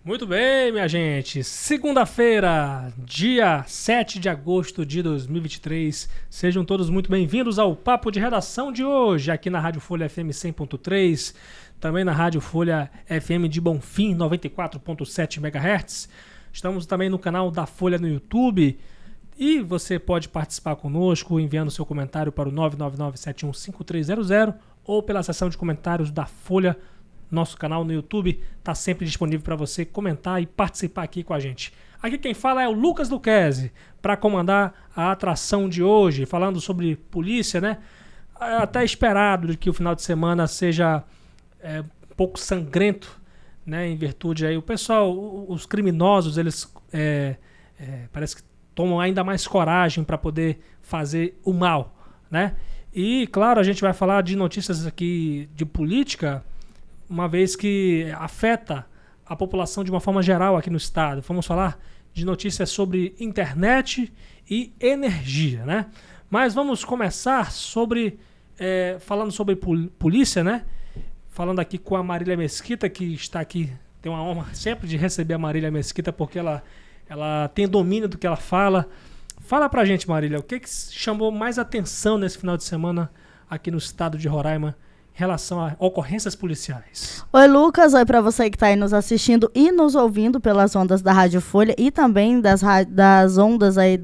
Muito bem, minha gente. Segunda-feira, dia 7 de agosto de 2023. Sejam todos muito bem-vindos ao Papo de Redação de hoje, aqui na Rádio Folha FM 100.3, também na Rádio Folha FM de Bonfim, 94.7 MHz. Estamos também no canal da Folha no YouTube. E você pode participar conosco enviando seu comentário para o 999715300 ou pela seção de comentários da Folha. Nosso canal no YouTube está sempre disponível para você comentar e participar aqui com a gente. Aqui quem fala é o Lucas Luquezzi, para comandar a atração de hoje, falando sobre polícia, né? É até esperado que o final de semana seja um pouco sangrento, né? Em virtude aí, o pessoal, os criminosos, eles parece que tomam ainda mais coragem para poder fazer o mal, né? E, claro, a gente vai falar de notícias aqui de política, uma vez que afeta a população de uma forma geral aqui no estado. Vamos falar de notícias sobre internet e energia, né? Mas vamos começar falando sobre polícia, né? Falando aqui com a Marília Mesquita, que está aqui, tem uma honra sempre de receber a Marília Mesquita, porque ela tem domínio do que ela fala. Fala pra gente, Marília, o que chamou mais atenção nesse final de semana aqui no estado de Roraima em relação a ocorrências policiais? Oi, Lucas. Oi para você que está aí nos assistindo e nos ouvindo pelas ondas da Rádio Folha e também das ondas aí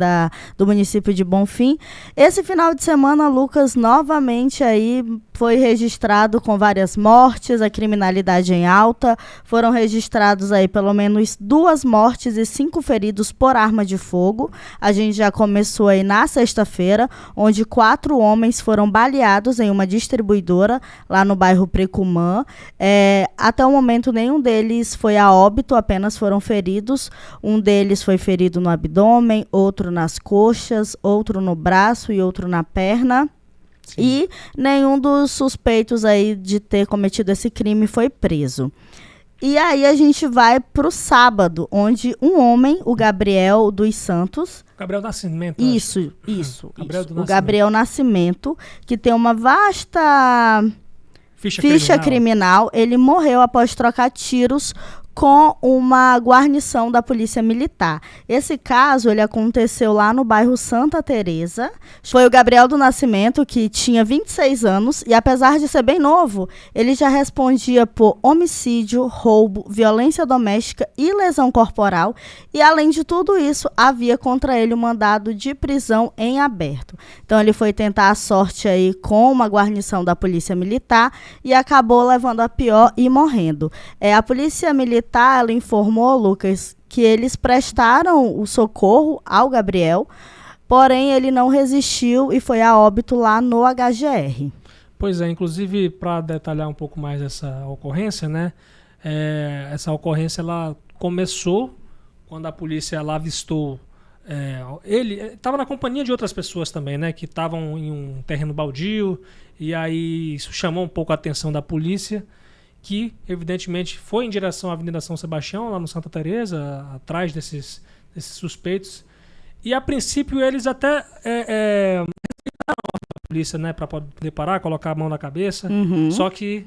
do município de Bonfim. Esse final de semana, Lucas, novamente aí foi registrado com várias mortes, a criminalidade em alta. Foram registrados aí pelo menos 2 mortes e 5 feridos por arma de fogo. A gente já começou aí na sexta-feira, onde 4 homens foram baleados em uma distribuidora lá no bairro Precumã. Até o momento, nenhum deles foi a óbito, apenas foram feridos. Um deles foi ferido no abdômen, outro nas coxas, outro no braço e outro na perna. Sim. E nenhum dos suspeitos aí de ter cometido esse crime foi preso. E aí a gente vai para o sábado, onde um homem, o Gabriel dos Santos... Gabriel Nascimento. Isso. O Gabriel Nascimento, que tem uma vasta ficha criminal. Ele morreu após trocar tiros com uma guarnição da Polícia Militar. Esse caso, ele aconteceu lá no bairro Santa Teresa. Foi o Gabriel do Nascimento, que tinha 26 anos, e apesar de ser bem novo, ele já respondia por homicídio, roubo, violência doméstica e lesão corporal, e além de tudo isso, havia contra ele um mandado de prisão em aberto. Então ele foi tentar a sorte aí com uma guarnição da Polícia Militar e acabou levando a pior e morrendo. A Polícia Militar, ela informou, Lucas, que eles prestaram o socorro ao Gabriel, porém ele não resistiu e foi a óbito lá no HGR. Pois é, inclusive para detalhar um pouco mais essa ocorrência, né? Essa ocorrência ela começou quando a polícia lá avistou. Ele estava na companhia de outras pessoas também, né? Que estavam em um terreno baldio, e aí isso chamou um pouco a atenção da polícia, que evidentemente foi em direção à Avenida São Sebastião, lá no Santa Teresa, atrás desses suspeitos. E a princípio eles até respeitaram a polícia, né, para poder parar, colocar a mão na cabeça. Uhum. Só que,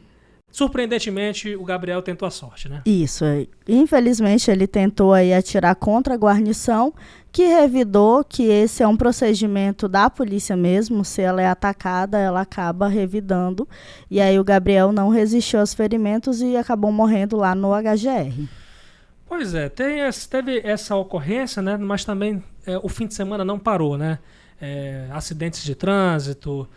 surpreendentemente, o Gabriel tentou a sorte, né? Isso. Infelizmente, ele tentou aí atirar contra a guarnição, que revidou que esse é um procedimento da polícia mesmo. Se ela é atacada, ela acaba revidando. E aí o Gabriel não resistiu aos ferimentos e acabou morrendo lá no HGR. Pois é, teve essa ocorrência, né? Mas também o fim de semana não parou, né? Acidentes de trânsito,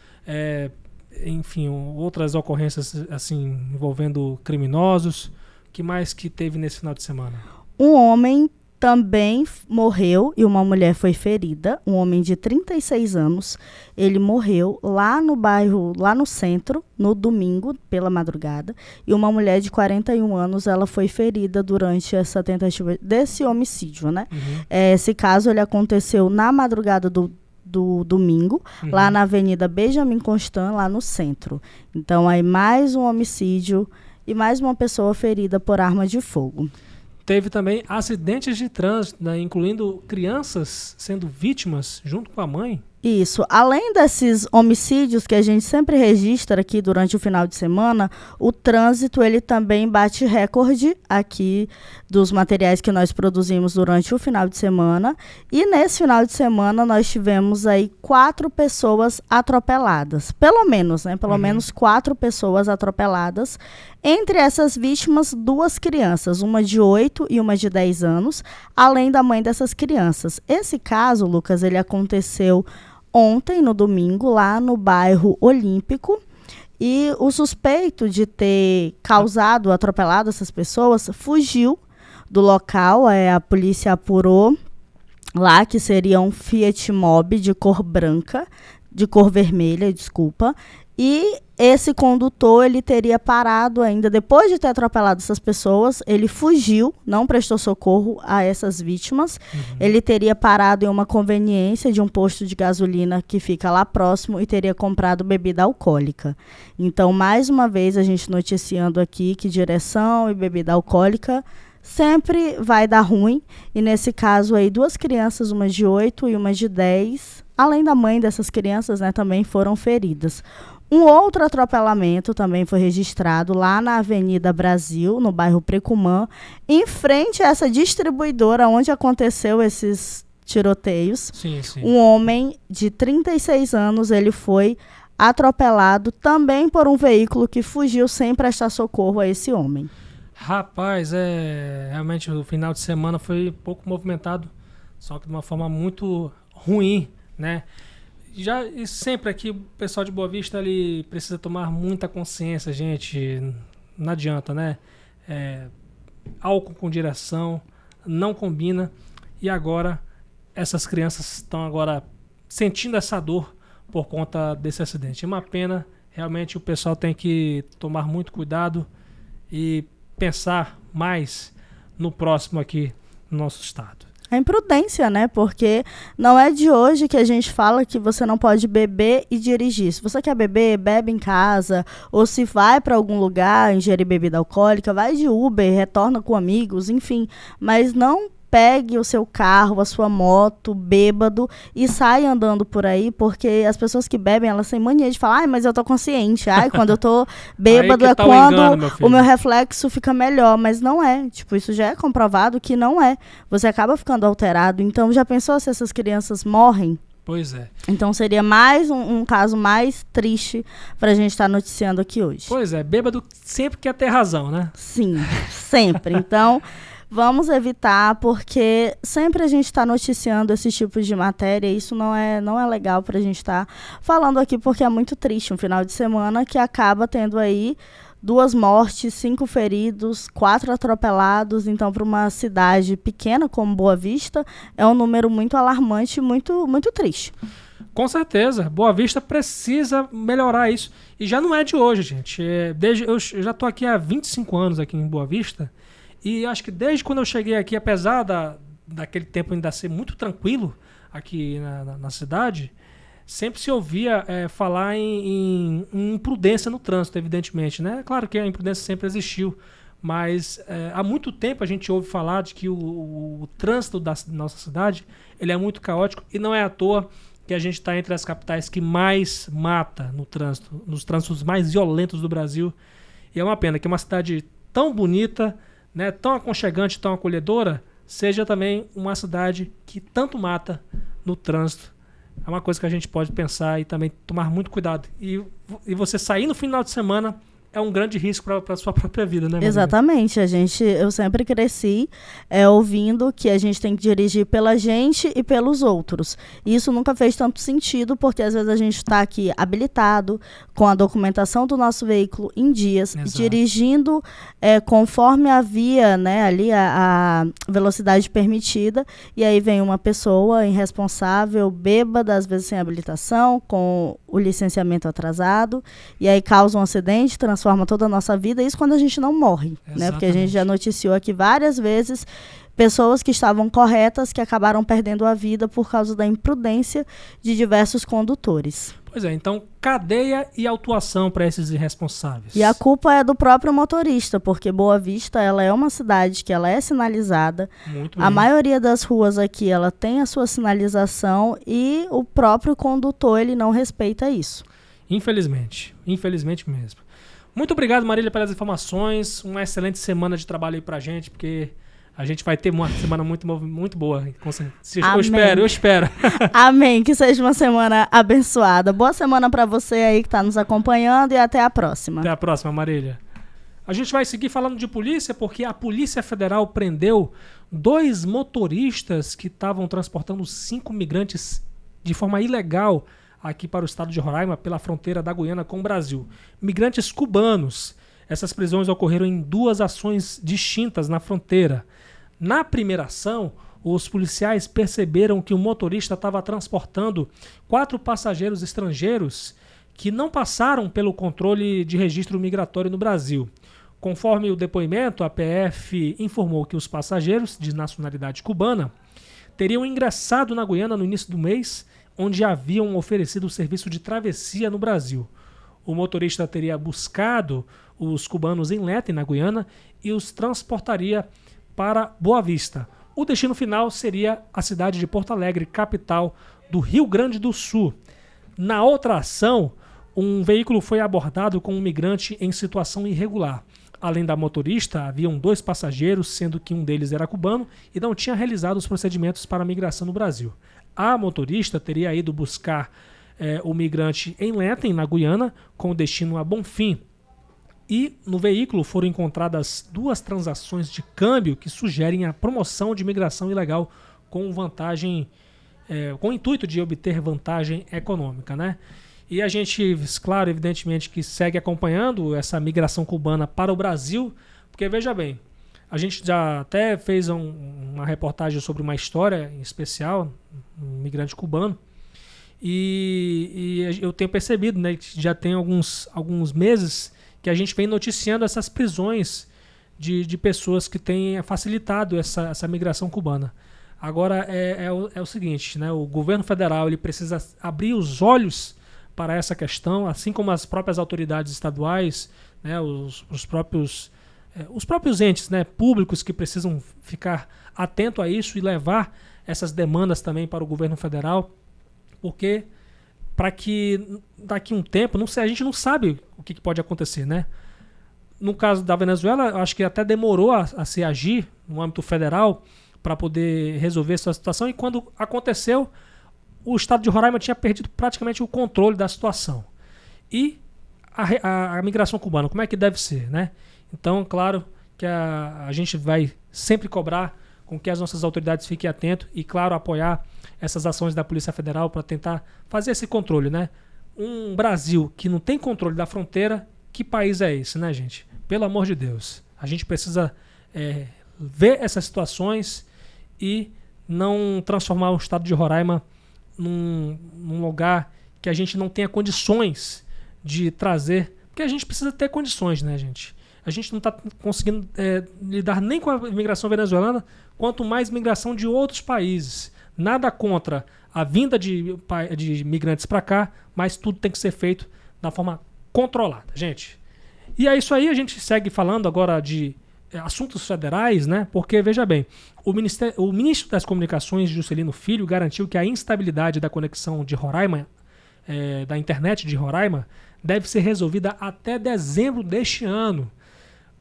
enfim, outras ocorrências assim envolvendo criminosos. O que mais que teve nesse final de semana? Um homem também morreu e uma mulher foi ferida, um homem de 36 anos. Ele morreu lá no bairro, lá no centro, no domingo, pela madrugada. E uma mulher de 41 anos, ela foi ferida durante essa tentativa desse homicídio, né? Uhum. Esse caso, ele aconteceu na madrugada do domingo, lá na Avenida Benjamin Constant, lá no centro. Então, aí mais um homicídio e mais uma pessoa ferida por arma de fogo. Teve também acidentes de trânsito, né, incluindo crianças sendo vítimas junto com a mãe. Isso. Além desses homicídios que a gente sempre registra aqui durante o final de semana, o trânsito ele também bate recorde aqui dos materiais que nós produzimos durante o final de semana. E nesse final de semana nós tivemos aí 4 pessoas atropeladas. Pelo menos, né? Pelo menos 4 pessoas atropeladas. Entre essas vítimas, 2 crianças, uma de 8 e uma de 10 anos, além da mãe dessas crianças. Esse caso, Lucas, ele aconteceu ontem, no domingo, lá no bairro Olímpico, e o suspeito de ter atropelado essas pessoas, fugiu do local. A polícia apurou lá que seria um Fiat Mobi de cor vermelha, e esse condutor, ele teria parado ainda, depois de ter atropelado essas pessoas, ele fugiu, não prestou socorro a essas vítimas. Ele teria parado em uma conveniência de um posto de gasolina que fica lá próximo e teria comprado bebida alcoólica. Então, mais uma vez, a gente noticiando aqui que direção e bebida alcoólica sempre vai dar ruim. E nesse caso aí, 2 crianças, uma de 8 e uma de 10, além da mãe dessas crianças, né, também foram feridas. Um outro atropelamento também foi registrado lá na Avenida Brasil, no bairro Precumã, em frente a essa distribuidora onde aconteceu esses tiroteios. Sim. Um homem de 36 anos, ele foi atropelado também por um veículo que fugiu sem prestar socorro a esse homem. Rapaz, realmente o final de semana foi pouco movimentado, só que de uma forma muito ruim, né? E sempre aqui o pessoal de Boa Vista ele precisa tomar muita consciência, gente. Não adianta, né? Álcool com direção não combina. E agora essas crianças estão agora sentindo essa dor por conta desse acidente. É uma pena. Realmente o pessoal tem que tomar muito cuidado e pensar mais no próximo aqui no nosso estado. A imprudência, né? Porque não é de hoje que a gente fala que você não pode beber e dirigir. Se você quer beber, bebe em casa. Ou se vai para algum lugar ingerir bebida alcoólica, vai de Uber, retorna com amigos, enfim. Mas não pegue o seu carro, a sua moto, bêbado, e sai andando por aí, porque as pessoas que bebem, elas têm mania de falar, mas eu tô consciente, quando eu tô bêbado é quando o meu reflexo fica melhor, mas não é, isso já é comprovado que não é, você acaba ficando alterado. Então, já pensou se essas crianças morrem? Pois é. Então seria mais um caso mais triste pra gente estar noticiando aqui hoje. Pois é, bêbado sempre quer ter razão, né? Sim, sempre. Então, vamos evitar, porque sempre a gente está noticiando esse tipo de matéria, e isso não é legal para a gente estar falando aqui, porque é muito triste um final de semana que acaba tendo aí 2 mortes, 5 feridos, 4 atropelados. Então, para uma cidade pequena como Boa Vista, é um número muito alarmante e muito, muito triste. Com certeza, Boa Vista precisa melhorar isso. E já não é de hoje, gente. Eu já estou aqui há 25 anos aqui em Boa Vista. E acho que desde quando eu cheguei aqui, apesar daquele tempo ainda ser muito tranquilo aqui na cidade, sempre se ouvia falar em imprudência no trânsito, evidentemente, né? Claro que a imprudência sempre existiu, mas há muito tempo a gente ouve falar de que o trânsito da nossa cidade ele é muito caótico, e não é à toa que a gente está entre as capitais que mais mata no trânsito, nos trânsitos mais violentos do Brasil. E é uma pena que uma cidade tão bonita, né, tão aconchegante, tão acolhedora, seja também uma cidade que tanto mata no trânsito. É uma coisa que a gente pode pensar e também tomar muito cuidado. E você sair no final de semana é um grande risco para a sua própria vida, né? Exatamente. Eu sempre cresci ouvindo que a gente tem que dirigir pela gente e pelos outros. E isso nunca fez tanto sentido, porque às vezes a gente está aqui habilitado, com a documentação do nosso veículo em dias, dirigindo conforme a via, né, ali a velocidade permitida, e aí vem uma pessoa irresponsável, bêbada, às vezes sem habilitação, com o licenciamento atrasado, e aí causa um acidente, transforma toda a nossa vida, isso quando a gente não morre, né? Porque a gente já noticiou aqui várias vezes pessoas que estavam corretas que acabaram perdendo a vida por causa da imprudência de diversos condutores. Pois é, então cadeia e autuação para esses irresponsáveis. E a culpa é do próprio motorista, porque Boa Vista ela é uma cidade que ela é sinalizada. Muito A bem. maioria das ruas aqui ela tem a sua sinalização e o próprio condutor ele não respeita isso. Infelizmente mesmo. Muito obrigado, Marília, pelas informações. Uma excelente semana de trabalho aí pra gente, porque a gente vai ter uma semana muito boa. Eu espero. Amém. Que seja uma semana abençoada. Boa semana para você aí que está nos acompanhando e até a próxima. Até a próxima, Marília. A gente vai seguir falando de polícia, porque a Polícia Federal prendeu 2 motoristas que estavam transportando 5 migrantes de forma ilegal aqui para o estado de Roraima, pela fronteira da Guiana com o Brasil. Migrantes cubanos. Essas prisões ocorreram em 2 ações distintas na fronteira. Na primeira ação, os policiais perceberam que o motorista estava transportando 4 passageiros estrangeiros que não passaram pelo controle de registro migratório no Brasil. Conforme o depoimento, a PF informou que os passageiros de nacionalidade cubana teriam ingressado na Guiana no início do mês, onde haviam oferecido o serviço de travessia no Brasil. O motorista teria buscado os cubanos em Lete, na Guiana, e os transportaria para Boa Vista. O destino final seria a cidade de Porto Alegre, capital do Rio Grande do Sul. Na outra ação, um veículo foi abordado com um migrante em situação irregular. Além da motorista, haviam 2 passageiros, sendo que um deles era cubano e não tinha realizado os procedimentos para a migração no Brasil. A motorista teria ido buscar o migrante em Lete, na Guiana, com destino a Bonfim. E no veículo foram encontradas 2 transações de câmbio que sugerem a promoção de migração ilegal com o intuito de obter vantagem econômica, né? E a gente, claro, evidentemente que segue acompanhando essa migração cubana para o Brasil, porque veja bem, a gente já até fez uma reportagem sobre uma história em especial, um migrante cubano, e eu tenho percebido, né, que já tem alguns meses que a gente vem noticiando essas prisões de pessoas que têm facilitado essa migração cubana. Agora é o seguinte, né? O governo federal ele precisa abrir os olhos para essa questão, assim como as próprias autoridades estaduais, né? Os próprios entes, né, públicos que precisam ficar atento a isso e levar essas demandas também para o governo federal, porque para que daqui a um tempo, não sei, a gente não sabe o que pode acontecer, né? No caso da Venezuela, eu acho que até demorou a se agir no âmbito federal para poder resolver essa situação, e quando aconteceu, o estado de Roraima tinha perdido praticamente o controle da situação. E a migração cubana, como é que deve ser, né? Então, claro que a gente vai sempre cobrar com que as nossas autoridades fiquem atentas e, claro, apoiar essas ações da Polícia Federal para tentar fazer esse controle, né? Um Brasil que não tem controle da fronteira, que país é esse, né, gente? Pelo amor de Deus. A gente precisa ver essas situações e não transformar o estado de Roraima num lugar que a gente não tenha condições de trazer, porque a gente precisa ter condições, né, gente? A gente não está conseguindo lidar nem com a imigração venezuelana, quanto mais migração de outros países. Nada contra a vinda de migrantes para cá, mas tudo tem que ser feito da forma controlada, gente. E é isso aí, a gente segue falando agora de assuntos federais, né? Porque, veja bem, o ministro das Comunicações, Juscelino Filho, garantiu que a instabilidade da conexão de Roraima, da internet de Roraima, deve ser resolvida até dezembro deste ano,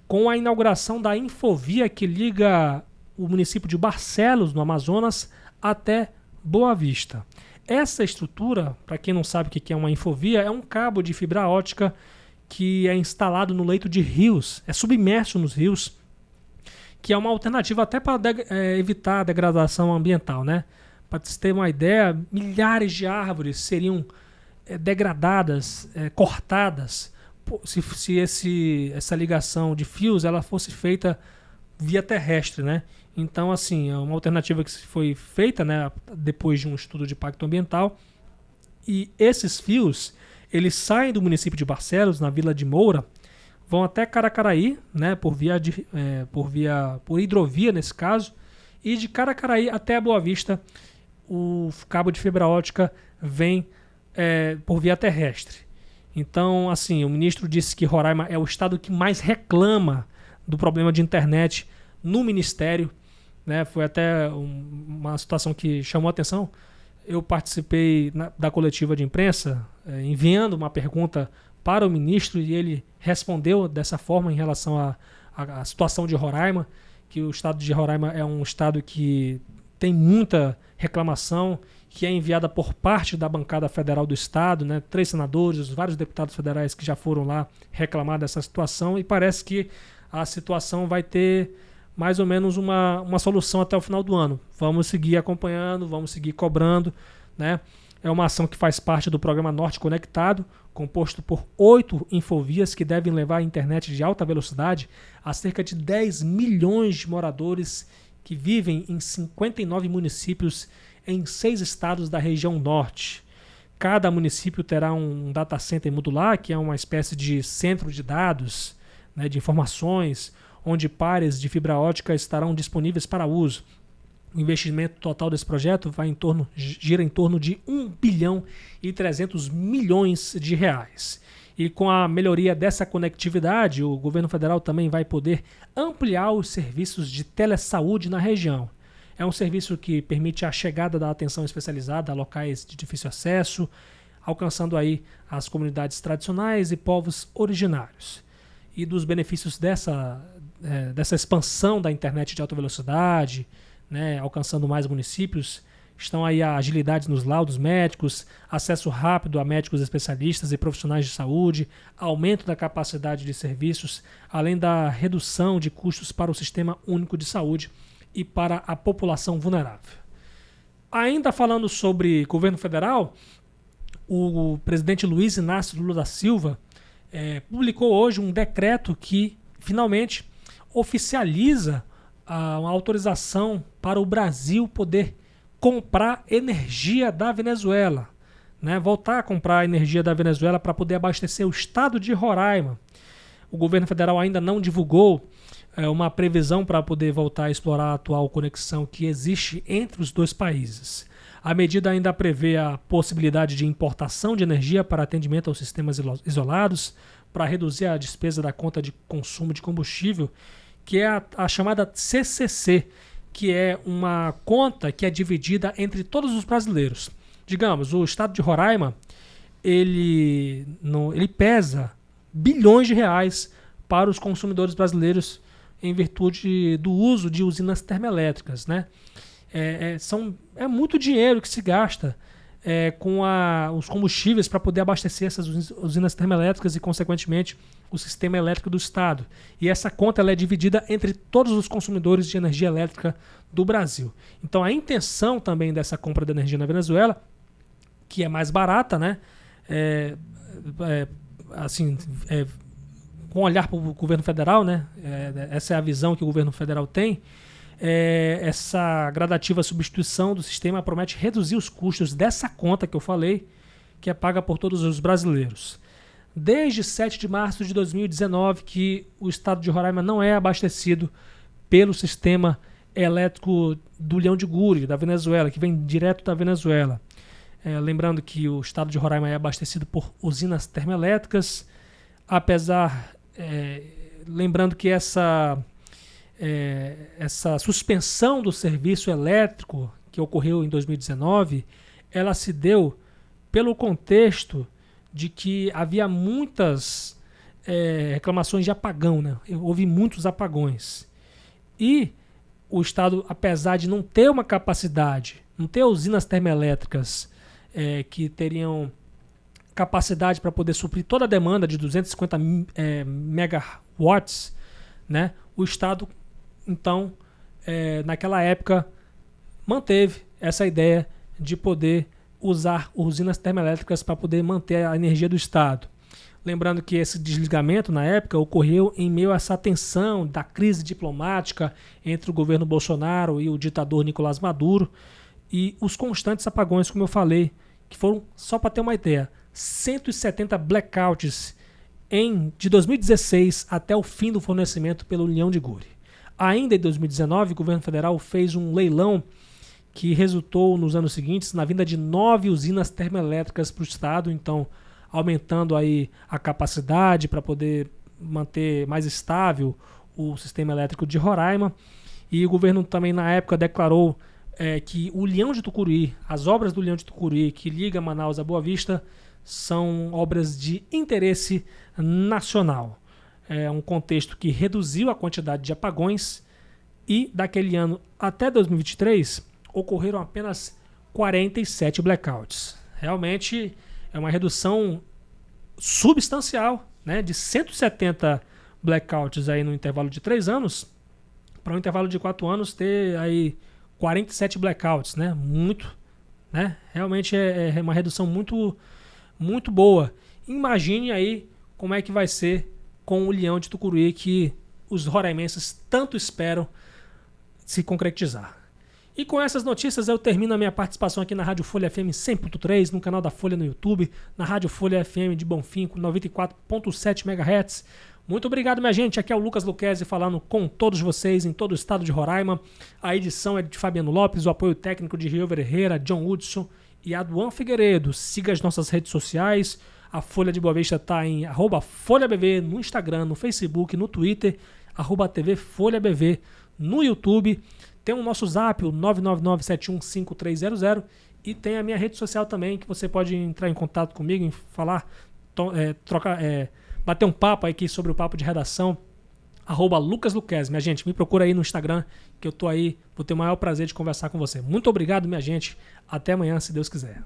com a inauguração da Infovia que liga o município de Barcelos, no Amazonas, até Boa Vista. Essa estrutura, para quem não sabe o que é uma infovia, é um cabo de fibra ótica que é instalado no leito de rios, é submerso nos rios, que é uma alternativa até para evitar a degradação ambiental, né? Para você ter uma ideia, milhares de árvores seriam degradadas, cortadas, se essa ligação de fios ela fosse feita via terrestre, né? Então, assim, é uma alternativa que foi feita, né, depois de um estudo de impacto ambiental. E esses fios, eles saem do município de Barcelos, na Vila de Moura, vão até Caracaraí, né, por hidrovia nesse caso, e de Caracaraí até Boa Vista, o cabo de fibra ótica vem por via terrestre. Então, assim, o ministro disse que Roraima é o estado que mais reclama do problema de internet no Ministério, né? Foi até uma situação que chamou a atenção. Eu participei da coletiva de imprensa, enviando uma pergunta para o ministro, e ele respondeu dessa forma em relação à situação de Roraima, que o estado de Roraima é um estado que tem muita reclamação, que é enviada por parte da bancada federal do estado, né? 3 senadores, vários deputados federais que já foram lá reclamar dessa situação, e parece que a situação vai ter mais ou menos uma solução até o final do ano. Vamos seguir acompanhando, vamos seguir cobrando, né? É uma ação que faz parte do programa Norte Conectado, composto por 8 infovias que devem levar a internet de alta velocidade a cerca de 10 milhões de moradores que vivem em 59 municípios em 6 estados da região norte. Cada município terá um data center modular, que é uma espécie de centro de dados, né, de informações, onde pares de fibra ótica estarão disponíveis para uso. O investimento total desse projeto gira em torno de 1 bilhão e 300 milhões de reais. E com a melhoria dessa conectividade, o governo federal também vai poder ampliar os serviços de telesaúde na região. É um serviço que permite a chegada da atenção especializada a locais de difícil acesso, alcançando aí as comunidades tradicionais e povos originários. E dos benefícios dessa expansão da internet de alta velocidade, né, alcançando mais municípios, estão aí a agilidade nos laudos médicos, acesso rápido a médicos especialistas e profissionais de saúde, aumento da capacidade de serviços, além da redução de custos para o Sistema Único de Saúde e para a população vulnerável. Ainda falando sobre governo federal, o presidente Luiz Inácio Lula da Silva publicou hoje um decreto que finalmente oficializa uma autorização para o Brasil poder comprar energia da Venezuela, né? Voltar a comprar energia da Venezuela para poder abastecer o estado de Roraima. O governo federal ainda não divulgou uma previsão para poder voltar a explorar a atual conexão que existe entre os dois países. A medida ainda prevê a possibilidade de importação de energia para atendimento aos sistemas isolados, para reduzir a despesa da conta de consumo de combustível, que é a chamada CCC, que é uma conta que é dividida entre todos os brasileiros. Digamos, o estado de Roraima, ele pesa bilhões de reais para os consumidores brasileiros em virtude do uso de usinas termoelétricas, né? É muito dinheiro que se gasta com os combustíveis para poder abastecer essas usinas termoelétricas e, consequentemente, o sistema elétrico do estado. E essa conta ela é dividida entre todos os consumidores de energia elétrica do Brasil. Então, a intenção também dessa compra de energia na Venezuela, que é mais barata, né? Com olhar para o governo federal, né? Essa é a visão que o governo federal tem. Essa gradativa substituição do sistema promete reduzir os custos dessa conta que eu falei, que é paga por todos os brasileiros. Desde 7 de março de 2019 que o estado de Roraima não é abastecido pelo sistema elétrico do Leão de Guri, da Venezuela, que vem direto da Venezuela. Lembrando que o estado de Roraima é abastecido por usinas termoelétricas, lembrando que essa suspensão do serviço elétrico que ocorreu em 2019, ela se deu pelo contexto de que havia muitas reclamações de apagão, né? Houve muitos apagões. E o estado, apesar de não ter uma capacidade, não ter usinas termoelétricas que teriam capacidade para poder suprir toda a demanda de 250 megawatts, né? O estado, então, naquela época, manteve essa ideia de poder usar usinas termoelétricas para poder manter a energia do estado. Lembrando que esse desligamento, na época, ocorreu em meio a essa tensão da crise diplomática entre o governo Bolsonaro e o ditador Nicolás Maduro e os constantes apagões, como eu falei, que foram, só para ter uma ideia, 170 blackouts de 2016 até o fim do fornecimento pelo Leão de Guri. Ainda em 2019, o governo federal fez um leilão que resultou nos anos seguintes na vinda de 9 usinas termoelétricas para o estado, então aumentando aí a capacidade para poder manter mais estável o sistema elétrico de Roraima. E o governo também na época declarou que o Leão de Tucuruí, as obras do Leão de Tucuruí que liga Manaus a Boa Vista, são obras de interesse nacional. É um contexto que reduziu a quantidade de apagões e daquele ano até 2023 ocorreram apenas 47 blackouts. Realmente é uma redução substancial, né, de 170 blackouts aí no intervalo de 3 anos para um intervalo de 4 anos ter aí 47 blackouts, né? Muito, né? Realmente é uma redução muito, muito boa. Imagine aí como é que vai ser com o Leão de Tucuruí, que os roraimenses tanto esperam se concretizar. E com essas notícias eu termino a minha participação aqui na Rádio Folha FM 100.3, no canal da Folha no YouTube, na Rádio Folha FM de Bonfim com 94.7 MHz. Muito obrigado, minha gente. Aqui é o Lucas Luquezzi falando com todos vocês em todo o estado de Roraima. A edição é de Fabiano Lopes, o apoio técnico de Riover Herrera, John Hudson e Aduan Figueiredo. Siga as nossas redes sociais. A Folha de Boa Vista está em @FolhaBV no Instagram, no Facebook, no Twitter, @TV Folha BV no YouTube. Tem o nosso zap, o 999715300, e tem a minha rede social também, que você pode entrar em contato comigo, falar, bater um papo aqui sobre o papo de redação, @Lucas Luquezzi. Minha gente, me procura aí no Instagram, que eu tô aí, vou ter o maior prazer de conversar com você. Muito obrigado, minha gente. Até amanhã, se Deus quiser.